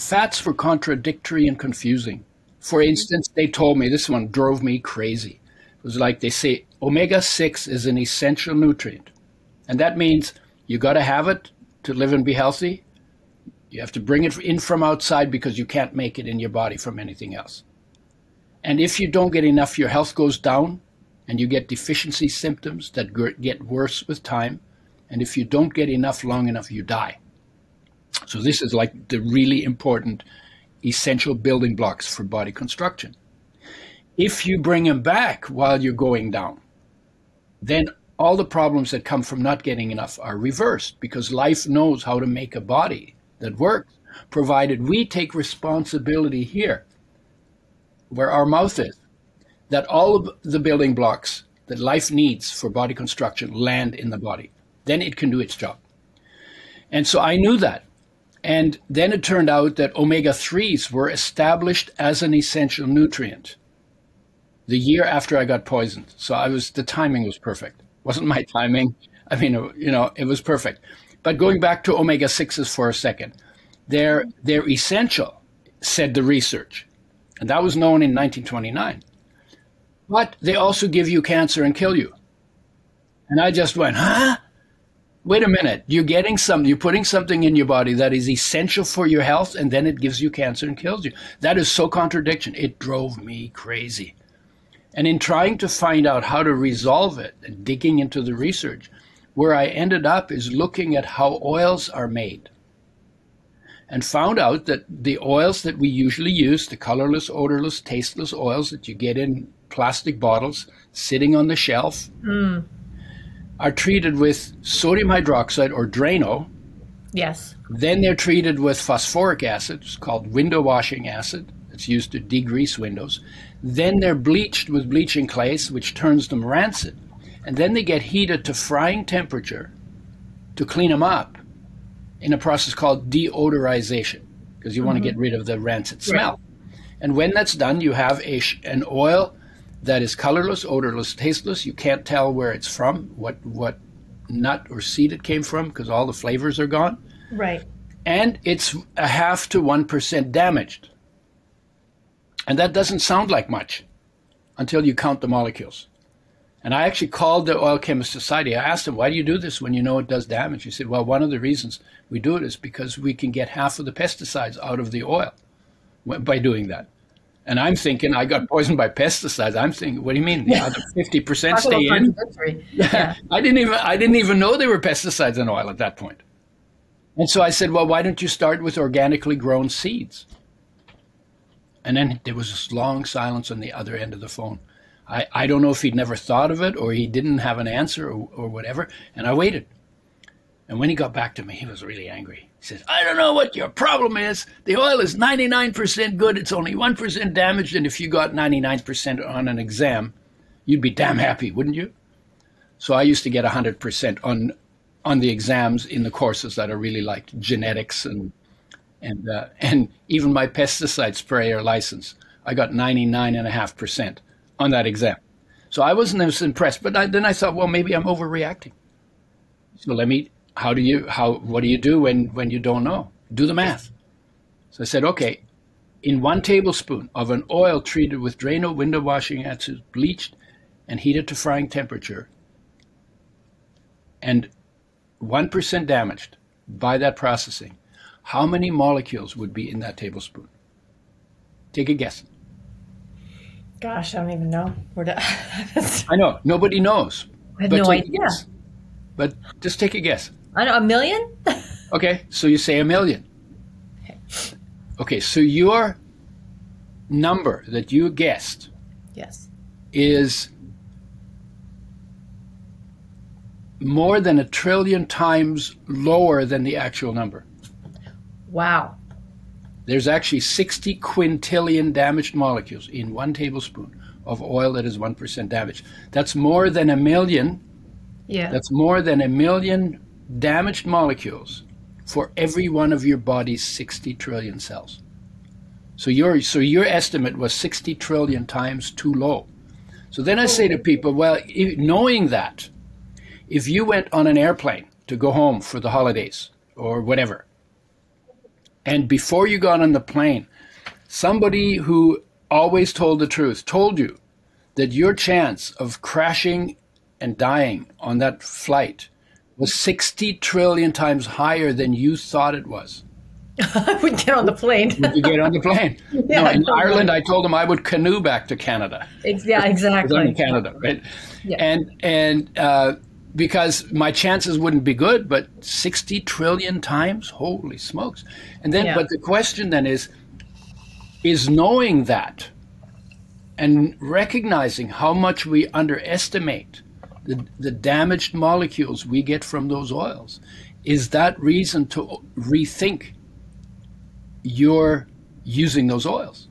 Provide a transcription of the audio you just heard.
fats were contradictory and confusing. For instance, they told me, this one drove me crazy. It was like they say, omega-6 is an essential nutrient. And that means you got to have it to live and be healthy. You have to bring it in from outside because you can't make it in your body from anything else. And if you don't get enough, your health goes down and you get deficiency symptoms that get worse with time. And if you don't get enough long enough, you die. So this is like the really important essential building blocks for body construction. If you bring them back while you're going down, then all the problems that come from not getting enough are reversed, because life knows how to make a body that works, provided we take responsibility here, where our mouth is, that all of the building blocks that life needs for body construction land in the body. Then it can do its job. And so I knew that. And then it turned out that omega-3s were established as an essential nutrient the year after I got poisoned. So the timing was perfect. It wasn't my timing. I mean, it was perfect. But going back to omega-6s for a second, they're essential, said the research. And that was known in 1929. But they also give you cancer and kill you. And I just went, huh? Wait a minute, you're putting something in your body that is essential for your health, and then it gives you cancer and kills you. That is so contradiction. It drove me crazy. And in trying to find out how to resolve it and digging into the research, where I ended up is looking at how oils are made. And found out that the oils that we usually use, the colorless, odorless, tasteless oils that you get in plastic bottles sitting on the shelf, are treated with sodium hydroxide or Drano. Yes. Then they're treated with phosphoric acid. It's called window washing acid. It's used to degrease windows. Then they're bleached with bleaching clays, which turns them rancid. And then they get heated to frying temperature to clean them up in a process called deodorization, because you want to get rid of the rancid smell. Right. And when that's done, you have an oil that is colorless, odorless, tasteless. You can't tell where it's from, what nut or seed it came from, because all the flavors are gone. Right. And it's 0.5 to 1% damaged. And that doesn't sound like much until you count the molecules. And I actually called the Oil Chemist Society. I asked them, why do you do this when you know it does damage? He said, well, one of the reasons we do it is because we can get half of the pesticides out of the oil by doing that. And I'm thinking, I got poisoned by pesticides. I'm thinking, what do you mean? The other 50% stay in? Yeah. I didn't even know there were pesticides in oil at that point. And so I said, well, why don't you start with organically grown seeds? And then there was this long silence on the other end of the phone. I don't know if he'd never thought of it or he didn't have an answer or whatever. And I waited. And when he got back to me, he was really angry. He says, I don't know what your problem is. The oil is 99% good. It's only 1% damaged. And if you got 99% on an exam, you'd be damn happy, wouldn't you? So I used to get 100% on the exams in the courses that are really like genetics and even my pesticide sprayer license. I got 99.5% on that exam. So I wasn't as impressed. But then I thought, well, maybe I'm overreacting. So what do you do when you don't know? Do the math. So I said, okay, in 1 tablespoon of an oil treated with Drano window washing acid, bleached and heated to frying temperature, and 1% damaged by that processing, how many molecules would be in that tablespoon? Take a guess. Gosh, I don't even know. I know, nobody knows. I have no idea. But just take a guess. I don't know, 1 million? Okay, so you say 1 million. Okay, so your number that you guessed is more than 1 trillion times lower than the actual number. Wow. There's actually 60 quintillion damaged molecules in 1 tablespoon of oil that is 1% damaged. That's more than 1 million. Yeah. That's more than 1 million damaged molecules for every one of your body's 60 trillion cells. So your estimate was 60 trillion times too low. So then I say to people, well, knowing that, if you went on an airplane to go home for the holidays or whatever, And before you got on the plane, somebody who always told the truth told you that your chance of crashing and dying on that flight was 60 trillion times higher than you thought it was. I would get on the plane. Would you get on the plane? Yeah, no, in totally. Ireland, I told them I would canoe back to Canada. Yeah, I'm exactly. in Canada, right? Yeah. And because my chances wouldn't be good, but 60 trillion times, holy smokes! And then, Yeah. but the question then is knowing that and recognizing how much we underestimate the damaged molecules we get from those oils, is that reason to rethink your using those oils?